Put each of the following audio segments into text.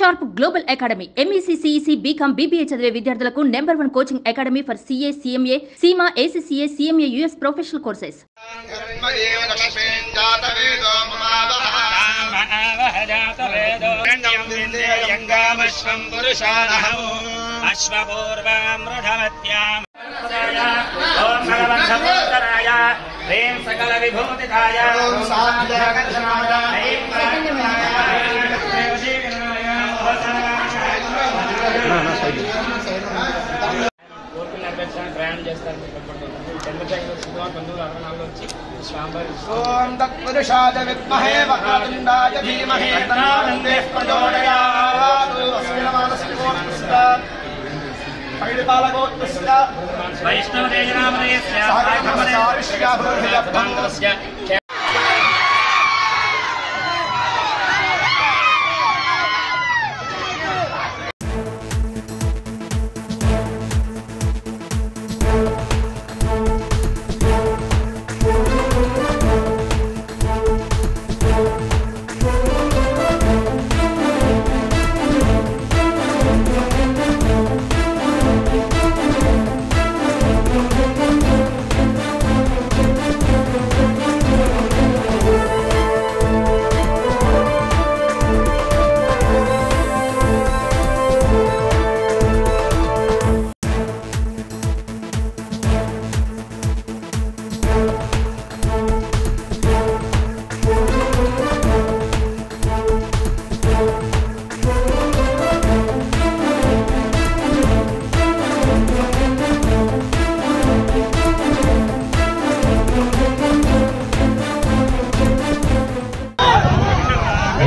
Sharp global academy MEC CEC BCom BBA చదివే విద్యార్థులకు #1 coaching academy for CA CMA CIMA ACCA CMA US professional courses. सकल विभूतिदाय ప్రయాణం చేస్తారు. చంద్రశేఖర్ శుక్రవారం 1964 వచ్చి ఓం తత్పురుషాయ విద్మహే వక్రతుండాయ ధీమహి తన్నో ప్రచోదయాత్. వైష్ణవదేజనామదేస్య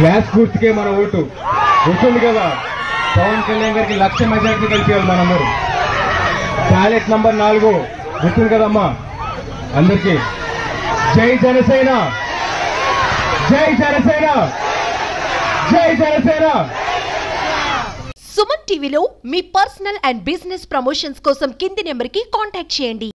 గ్యాస్ గుర్తుకే మన ఓటు ఉంటుంది కదా. పవన్ కళ్యాణ్ గారికి 1,00,000 మెజార్టీ కలిపేయాలి మనందరూ. బ్యాలెట్ నంబర్ 4 గుర్తుంది కదమ్మా. అందరికీ జై జనసేన, జై జనసేన, జై జనసేన. సుమన్ టీవీలో మీ పర్సనల్ అండ్ బిజినెస్ ప్రమోషన్స్ కోసం కింది నెంబర్కి కాంటాక్ట్ చేయండి.